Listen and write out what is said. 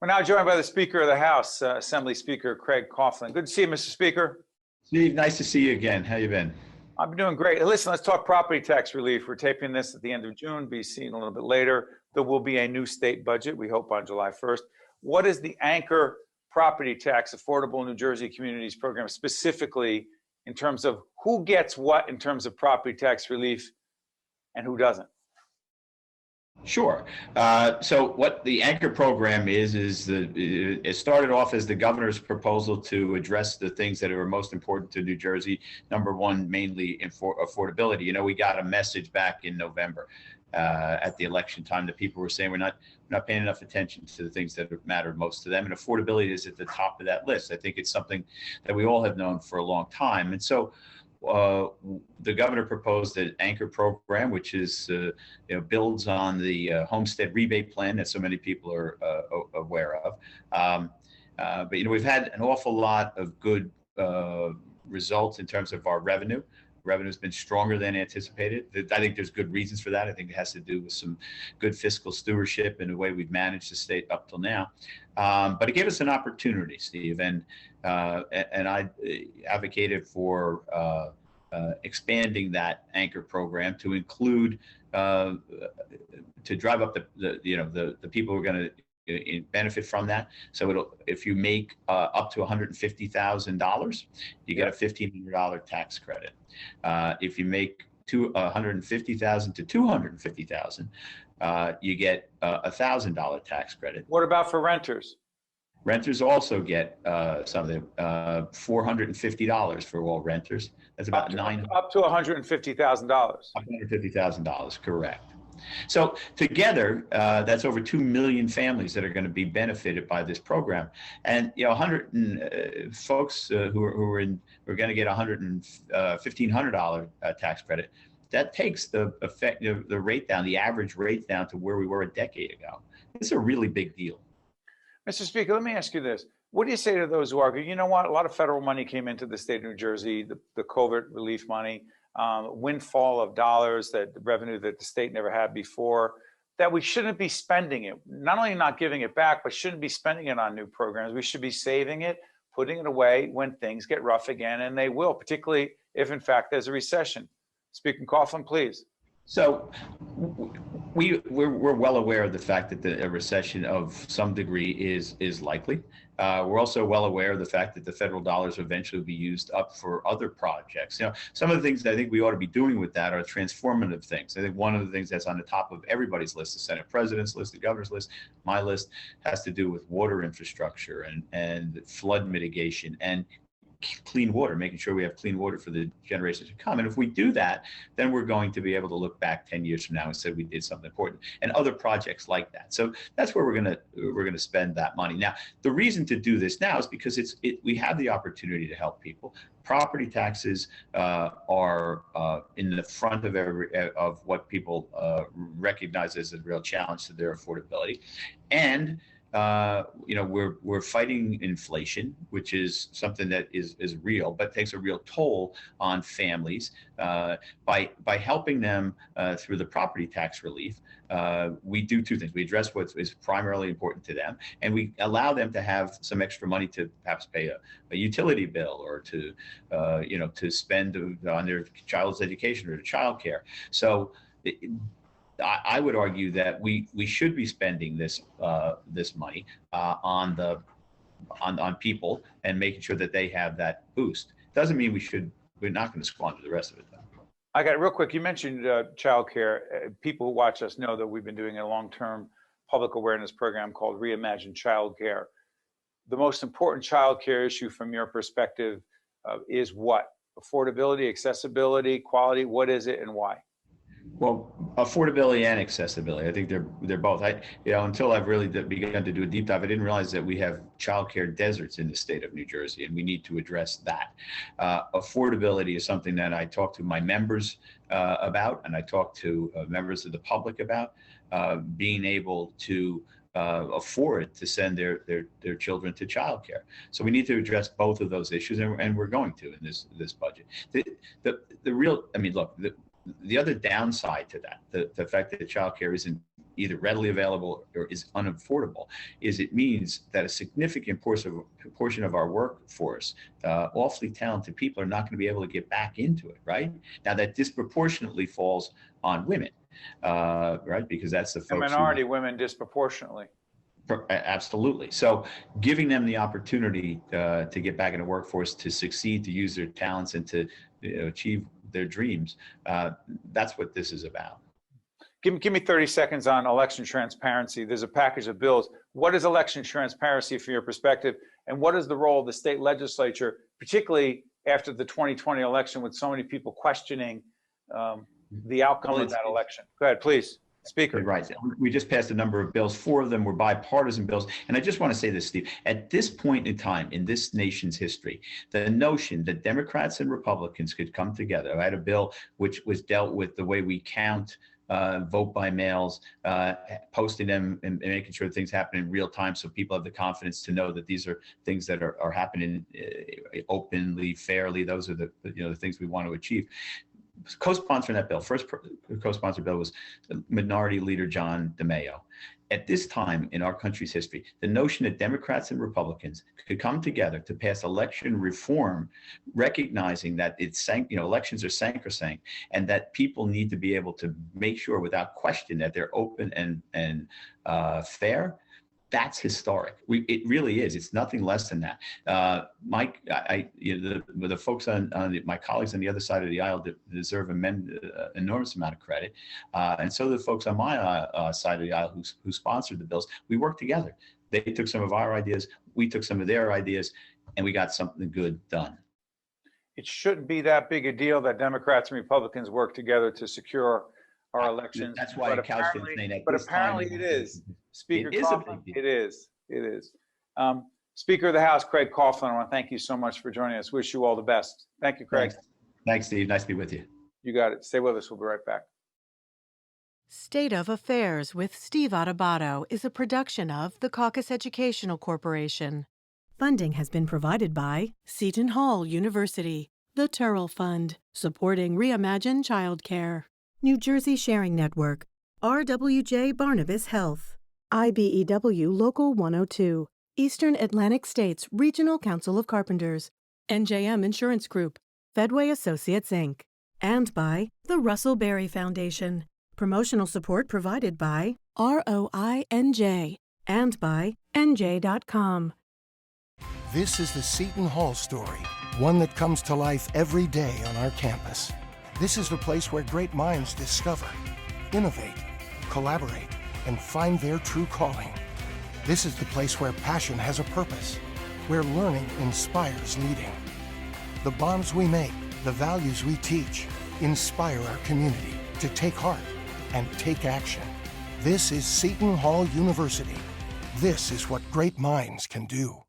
We're now joined by the Speaker of the House, Assembly Speaker Craig Coughlin. Good to see you, Mr. Speaker. Steve, nice to see you again. How you been? I've been doing great. Listen, let's talk property tax relief. We're taping this at the end of June, be seen a little bit later. There will be a new state budget, we hope on July 1st. What is the anchor property tax affordable New Jersey communities program specifically in terms of who gets what in terms of property tax relief and who doesn't? Sure. So what the anchor program is it started off as the governor's proposal to address the things that are most important to New Jersey. Number one, mainly affordability. You know, we got a message back in November at the election time that people were saying we're not paying enough attention to the things that matter most to them, and affordability is at the top of that list. I think it's something that we all have known for a long time, and so the governor proposed an anchor program, which is builds on the homestead rebate plan that so many people are aware of. But we've had an awful lot of good results in terms of our revenue. Revenue has been stronger than anticipated. I think there's good reasons for that. I think it has to do with some good fiscal stewardship and the way we've managed the state up till now. But it gave us an opportunity, Steve, and I advocated for expanding that anchor program to include to drive up the people who are going to benefit from that. So if you make up to $150,000, you get a $1,500 tax credit. If you make $150,000 to $250,000, you get a $1,000 tax credit. What about for renters? Renters also get something, $450 for all renters. That's about up to $150,000. $150,000, correct. So together, that's over 2 million families that are going to be benefited by this program, and folks who are going to get $1,500 tax credit. That takes the rate down, the average rate down to where we were a decade ago. It's a really big deal. Mr. Speaker, let me ask you this. What do you say to those who argue, you know what, a lot of federal money came into the state of New Jersey, the COVID relief money, windfall of dollars, that revenue that the state never had before, that we shouldn't be spending it, not only not giving it back, but shouldn't be spending it on new programs. We should be saving it, putting it away when things get rough again, and they will, particularly if in fact there's a recession. Speaker Coughlin, please. So we're well aware of the fact that a recession of some degree is likely. We're also well aware of the fact that the federal dollars eventually will be used up for other projects. Some of the things that I think we ought to be doing with that are transformative things. I think one of the things that's on the top of everybody's list, the Senate President's list, the governor's list, my list, has to do with water infrastructure and flood mitigation and clean water, making sure we have clean water for the generations to come. And if we do that, then we're going to be able to look back 10 years from now and say we did something important, and other projects like that. So that's where we're going to spend that money. Now, the reason to do this now is because we have the opportunity to help people. Property taxes are in the front of what people recognize as a real challenge to their affordability, and we're fighting inflation, which is something that is real, but takes a real toll on families. By helping them through the property tax relief, we do two things. We address what is primarily important to them, and we allow them to have some extra money to perhaps pay a utility bill, or to spend on their child's education or child care. So I would argue that we should be spending this money on people and making sure that they have that boost. Doesn't mean we're not going to squander the rest of it, though. I got it real quick. You mentioned child care. People who watch us know that we've been doing a long-term public awareness program called Reimagine Child Care. The most important child care issue from your perspective is what? Affordability, accessibility, quality. What is it and why? Well, affordability and accessibility. I think they're both. Until I've really begun to do a deep dive, I didn't realize that we have childcare deserts in the state of New Jersey, and we need to address that. Affordability is something that I talk to my members about, and I talk to members of the public about, being able to afford to send their children to childcare. So we need to address both of those issues, and we're going to in this budget. The other downside to that, the fact that childcare isn't either readily available or is unaffordable, is it means that a significant portion of our workforce, awfully talented people, are not going to be able to get back into it, right? Now that disproportionately falls on women, right? Because that's the folks minority women disproportionately. Absolutely. So giving them the opportunity to get back in the workforce, to succeed, to use their talents, and to achieve their dreams, that's what this is about. Give me 30 seconds on election transparency. There's a package of bills. What is election transparency from your perspective? And what is the role of the state legislature, particularly after the 2020 election, with so many people questioning the outcome of that election? Go ahead, please. Speaker. Right. We just passed a number of bills. 4 of them were bipartisan bills. And I just want to say this, Steve, at this point in time in this nation's history, the notion that Democrats and Republicans could come together. I had a bill which was dealt with the way we count vote by mails, posting them and making sure things happen in real time, so people have the confidence to know that these are things that are happening openly, fairly. Those are the things we want to achieve. Co-sponsoring that bill, first co-sponsored bill, was Minority Leader John DeMaio. At this time in our country's history, the notion that Democrats and Republicans could come together to pass election reform, recognizing that elections are sacrosanct, and that people need to be able to make sure without question that they're open and fair. That's historic. It really is. It's nothing less than that. Mike, the folks my colleagues on the other side of the aisle deserve enormous amount of credit, and so the folks on my side of the aisle who sponsored the bills. We worked together. They took some of our ideas, we took some of their ideas, and we got something good done. It shouldn't be that big a deal that Democrats and Republicans work together to secure our elections. That's why apparently it is. Speaker Coughlin, it is. Speaker of the House, Craig Coughlin, I want to thank you so much for joining us. Wish you all the best. Thank you, Craig. Thanks, Steve. Nice to be with you. You got it. Stay with us. We'll be right back. State of Affairs with Steve Adubato is a production of the Caucus Educational Corporation. Funding has been provided by Seton Hall University, the Turrell Fund, supporting Reimagine Childcare, New Jersey Sharing Network, RWJ Barnabas Health, IBEW Local 102, Eastern Atlantic States Regional Council of Carpenters, NJM Insurance Group, Fedway Associates, Inc., and by the Russell Berry Foundation. Promotional support provided by ROINJ and by NJ.com. This is the Seton Hall story, one that comes to life every day on our campus. This is the place where great minds discover, innovate, collaborate, and find their true calling. This is the place where passion has a purpose, where learning inspires leading. The bonds we make, the values we teach, inspire our community to take heart and take action. This is Seton Hall University. This is what great minds can do.